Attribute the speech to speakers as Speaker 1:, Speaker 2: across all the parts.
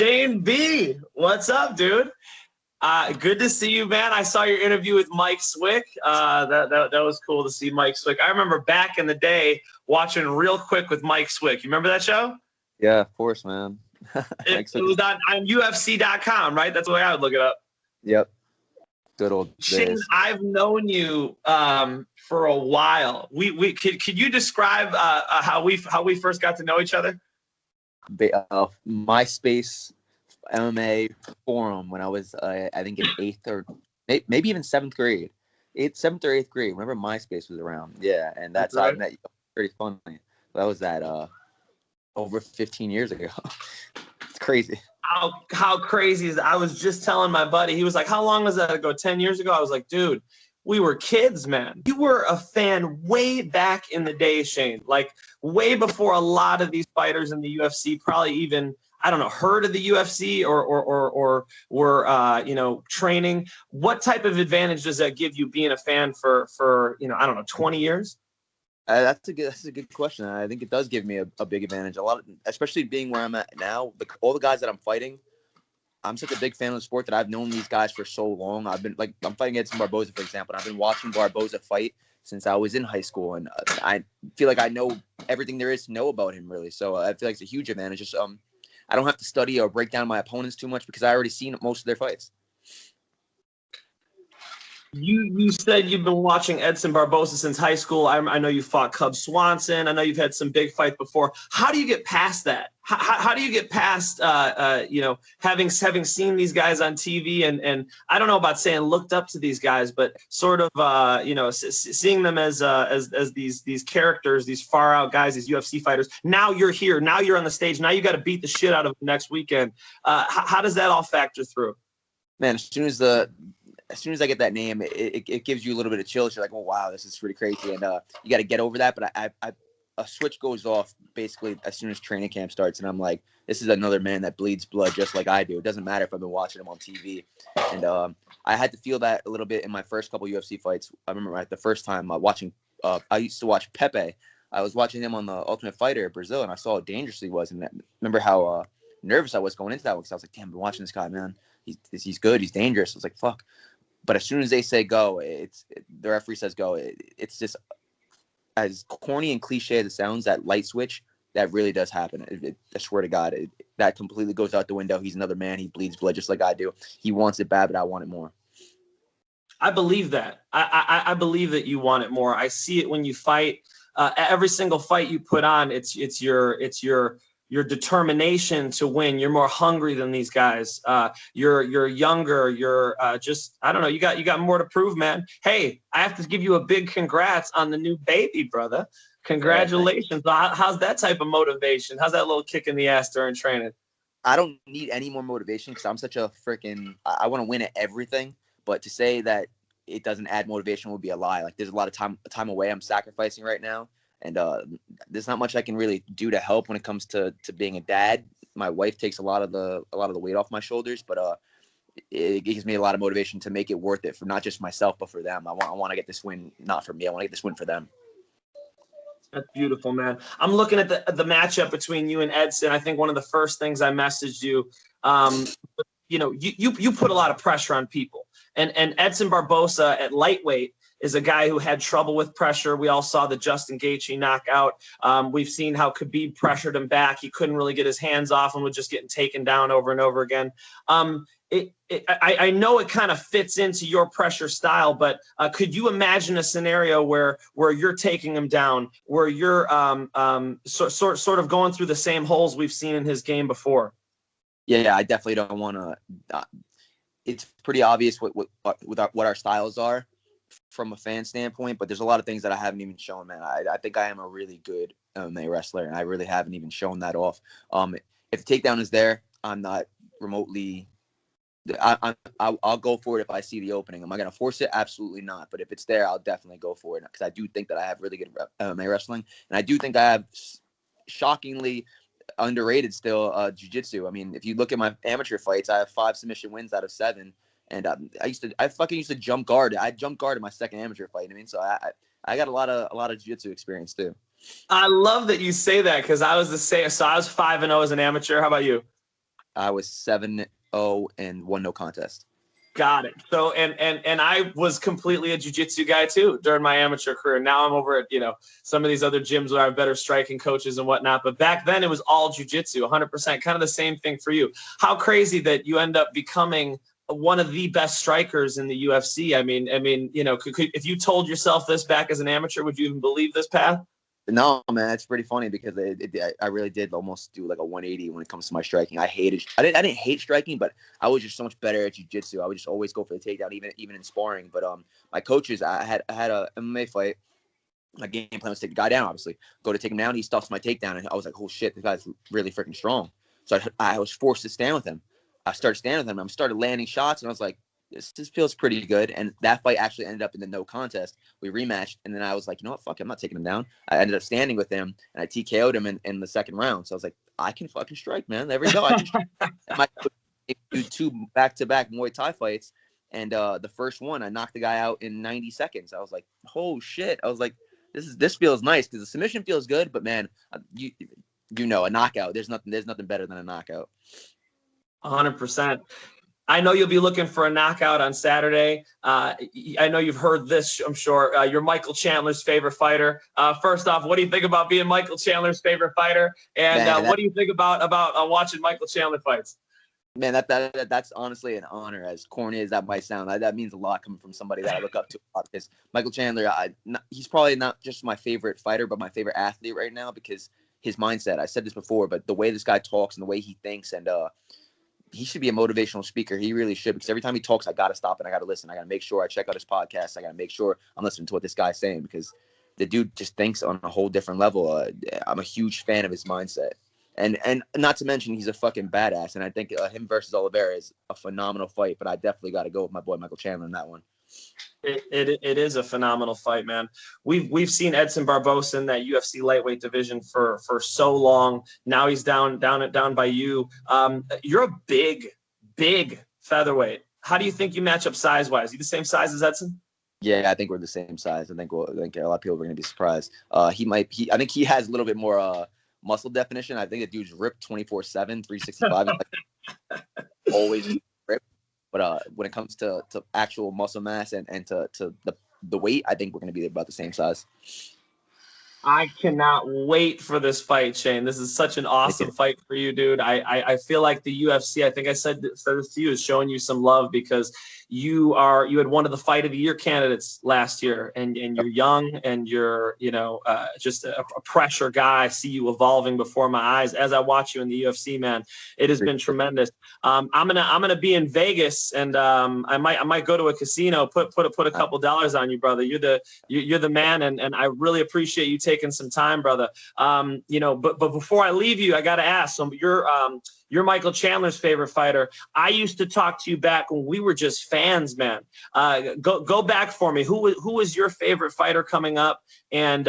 Speaker 1: Shane B, what's up, dude? Good to see you, man. I saw your interview with Mike Swick. That was cool to see Mike Swick. I remember back in the day watching Real Quick with Mike Swick. You remember that show?
Speaker 2: Yeah, of course, man.
Speaker 1: It was on UFC.com, right? That's the way I would look it up.
Speaker 2: Yep. Good old
Speaker 1: Shane,
Speaker 2: days.
Speaker 1: I've known you for a while. Could you describe how we first got to know each other?
Speaker 2: MySpace MMA forum when I was, I think, in 8th or maybe even 7th grade. 7th or 8th grade. Remember MySpace was around. Yeah, and that's how I met you. Pretty funny. That was over 15 years ago. It's crazy.
Speaker 1: How crazy is that? I was just telling my buddy, he was like, how long was that ago? 10 years ago? I was like, dude, we were kids, man. You were a fan way back in the day, Shane, like way before a lot of these fighters in the UFC probably even, I don't know, heard of the UFC or were, training. What type of advantage does that give you being a fan for I don't know, 20 years?
Speaker 2: That's a good question. I think it does give me a big advantage. Especially being where I'm at now. All the guys that I'm fighting, I'm such a big fan of the sport that I've known these guys for so long. I'm fighting Edson Barboza, for example, and I've been watching Barboza fight since I was in high school, and I feel like I know everything there is to know about him, really. So I feel like it's a huge advantage. Just I don't have to study or break down my opponents too much because I already seen most of their fights.
Speaker 1: You said you've been watching Edson Barboza since high school. I know you fought Cub Swanson. I know you've had some big fights before. How do you get past that? How do you get past having seen these guys on TV and I don't know about saying looked up to these guys, but sort of seeing them as these characters, these far out guys, these UFC fighters. Now you're here. Now you're on the stage. Now you got to beat the shit out of them next weekend. How does that all factor through?
Speaker 2: Man, as soon as I get that name, it gives you a little bit of chills. You're like, oh, wow, this is pretty crazy. And you got to get over that. But a switch goes off basically as soon as training camp starts. And I'm like, this is another man that bleeds blood just like I do. It doesn't matter if I've been watching him on TV. And I had to feel that a little bit in my first couple UFC fights. I remember the first time watching I used to watch Pepe. I was watching him on the Ultimate Fighter in Brazil, and I saw how dangerous he was. And I remember how nervous I was going into that one because I was like, damn, I've been watching this guy, man. He's good. He's dangerous. I was like, fuck. But as soon as they say go, the referee says go. It's just as corny and cliche as it sounds, that light switch, that really does happen. I swear to God, that completely goes out the window. He's another man. He bleeds blood just like I do. He wants it bad, but I want it more.
Speaker 1: I believe that. I believe that you want it more. I see it when you fight. Every single fight you put on, it's your determination to win. You're more hungry than these guys. You're younger. You're just, I don't know. You got more to prove, man. Hey, I have to give you a big congrats on the new baby, brother. Congratulations. How's that type of motivation? How's that little kick in the ass during training?
Speaker 2: I don't need any more motivation because I'm such a freaking, I want to win at everything. But to say that it doesn't add motivation would be a lie. Like, there's a lot of time away I'm sacrificing right now. And there's not much I can really do to help when it comes to being a dad. My wife takes a lot of the weight off my shoulders, but it gives me a lot of motivation to make it worth it for not just myself, but for them. I want to get this win, not for me. I want to get this win for them.
Speaker 1: That's beautiful, man. I'm looking at the matchup between you and Edson. I think one of the first things I messaged you, you put a lot of pressure on people, and Edson Barboza at lightweight is a guy who had trouble with pressure. We all saw the Justin Gaethje knockout. We've seen how Khabib pressured him back. He couldn't really get his hands off and was just getting taken down over and over again. I know it kind of fits into your pressure style, but could you imagine a scenario where you're taking him down, where you're sort of going through the same holes we've seen in his game before?
Speaker 2: Yeah, I definitely don't want to. It's pretty obvious what our styles are from a fan standpoint, but there's a lot of things that I haven't even shown, man. I think I am a really good MMA wrestler, and I really haven't even shown that off. If the takedown is there, I'm not remotely. I'll go for it if I see the opening. Am I going to force it? Absolutely not. But if it's there, I'll definitely go for it because I do think that I have really good MMA wrestling, and I do think I have shockingly underrated still jiu-jitsu. I mean, if you look at my amateur fights, I have 5 submission wins out of 7. And I fucking used to jump guard. I jumped guard in my second amateur fight. I mean, so I got a lot of jiu-jitsu experience too.
Speaker 1: I love that you say that because I was the same. So I was 5-0 as an amateur. How about you?
Speaker 2: I was 7-0 and 1 no contest.
Speaker 1: Got it. So and I was completely a jiu-jitsu guy too during my amateur career. Now I'm over at, some of these other gyms where I have better striking coaches and whatnot. But back then it was all jiu-jitsu, 100%. Kind of the same thing for you. How crazy that you end up becoming one of the best strikers in the UFC. I mean, if you told yourself this back as an amateur, would you even believe this path?
Speaker 2: No, man, it's pretty funny because I really did almost do like a 180 when it comes to my striking. I didn't hate striking, but I was just so much better at jiu-jitsu. I would just always go for the takedown, even in sparring. But my coaches, I had a MMA fight. My game plan was to take the guy down, obviously. Go to take him down, he stuffs my takedown, and I was like, oh shit, this guy's really freaking strong. So I was forced to stand with him. I started standing with him. I started landing shots, and I was like, this feels pretty good. And that fight actually ended up in the no contest. We rematched, and then I was like, you know what, fuck it, I'm not taking him down. I ended up standing with him, and I TKO'd him in the second round. So I was like, I can fucking strike, man. There we go. I can strike. And my coach do 2 back-to-back Muay Thai fights, and the first one, I knocked the guy out in 90 seconds. I was like, oh shit. I was like, this feels nice because the submission feels good, but man, a knockout. There's nothing better than a knockout.
Speaker 1: 100%. I know you'll be looking for a knockout on Saturday. I know you've heard this, I'm sure. You're Michael Chandler's favorite fighter. First off, what do you think about being Michael Chandler's favorite fighter? And what do you think about watching Michael Chandler fights?
Speaker 2: Man, that's honestly an honor. As corny as that might sound, that means a lot coming from somebody that I look up to a lot. Because Michael Chandler, he's probably not just my favorite fighter, but my favorite athlete right now because his mindset. I said this before, but the way this guy talks and the way he thinks, and he should be a motivational speaker. He really should, because every time he talks, I got to stop and I got to listen. I got to make sure I check out his podcast. I got to make sure I'm listening to what this guy's saying because the dude just thinks on a whole different level. I'm a huge fan of his mindset. And not to mention, he's a fucking badass. And I think him versus Oliveira is a phenomenal fight, but I definitely got to go with my boy Michael Chandler in that one.
Speaker 1: It is a phenomenal fight, man. We've seen Edson Barboza in that UFC lightweight division for so long. Now he's down by you. You're a big featherweight. How do you think you match up size wise? You the same size as Edson?
Speaker 2: Yeah, I think we're the same size. I think a lot of people are going to be surprised. I think he has a little bit more muscle definition. I think the dude's ripped 24/7, 365. Always ripped. But when it comes to actual muscle mass and to the weight, I think we're going to be about the same size.
Speaker 1: I cannot wait for this fight, Shane. This is such an awesome fight for you, dude. I feel like the UFC, I think I said this to you, is showing you some love because you had one of the fight of the year candidates last year, and you're young and you're just a pressure guy. I see you evolving before my eyes as I watch you in the UFC, man. It has been tremendous. I'm gonna be in Vegas, and I might go to a casino, put a couple dollars on you, brother. You're the man, and I really appreciate you taking some time, brother. But before I leave you, I gotta ask. So you're Michael Chandler's favorite fighter. I used to talk to you back when we were just fans, man. Go back for me. Who was your favorite fighter coming up? And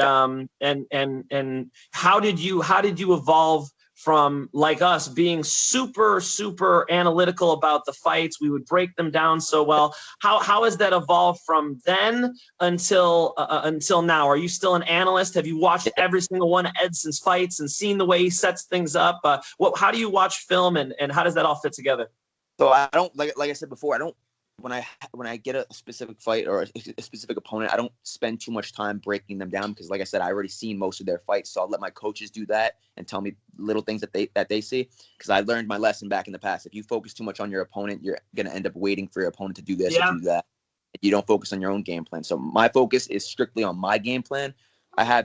Speaker 1: how did you evolve from, like us, being super analytical about the fights? We would break them down so well. How has that evolved from then until now? Are you still an analyst? Have you watched every single one of Edson's fights and seen the way he sets things up? How do you watch film, and how does that all fit together?
Speaker 2: So I don't like I said before, I don't when I get a specific fight or a specific opponent, I don't spend too much time breaking them down because, like I said, I already seen most of their fights. So I'll let my coaches do that and tell me little things that they see, because I learned my lesson back in the past. If you focus too much on your opponent, you're gonna end up waiting for your opponent to do this or do that. You don't focus on your own game plan. So my focus is strictly on my game plan. I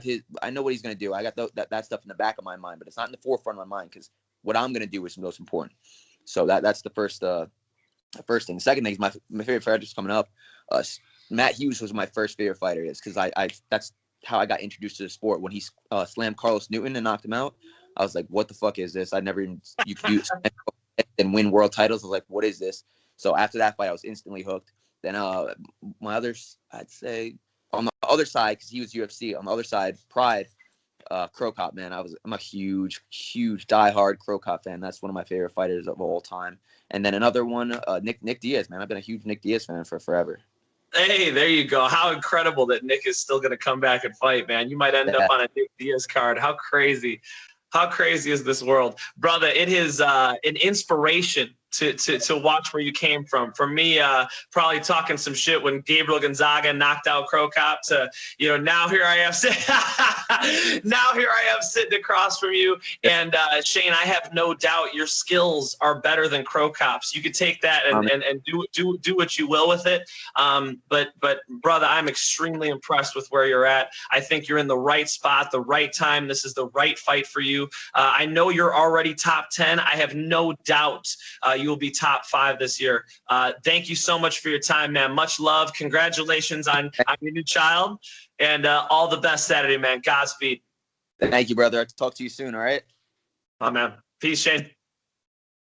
Speaker 2: know what he's gonna do. I got that stuff in the back of my mind, but it's not in the forefront of my mind because what I'm gonna do is the most important. So that's the first thing. The second thing is my favorite fighter is coming up. Matt Hughes was my first favorite fighter, because that's how I got introduced to the sport. When he slammed Carlos Newton and knocked him out, I was like, what the fuck is this? I never even, you could do and win world titles. I was like, what is this? So after that fight, I was instantly hooked. Then my others, I'd say on the other side, because he was UFC, on the other side, Pride, Crow Cop, man. I'm a huge diehard Crow Cop fan. That's one of my favorite fighters of all time. And then another one, Nick Diaz, man. I've been a huge Nick Diaz fan for forever.
Speaker 1: Hey, there you go. How incredible that Nick is still going to come back and fight, man. You might end up on a Nick Diaz card. How crazy. How crazy is this world, brother? It is an inspiration to watch where you came from. For me, probably talking some shit when Gabriel Gonzaga knocked out Crow Cop to, now here I am sitting across from you. And Shane, I have no doubt your skills are better than Crow Cop's. You could take that and do what you will with it. But brother, I'm extremely impressed with where you're at. I think you're in the right spot, the right time. This is the right fight for you. I know you're already top 10. I have no doubt you will be top 5 this year. Thank you so much for your time, man. Much love. Congratulations on your new child, and all the best Saturday, man. Godspeed.
Speaker 2: Thank you, brother. I'll talk to you soon. All right.
Speaker 1: Oh, man. Peace, Shane.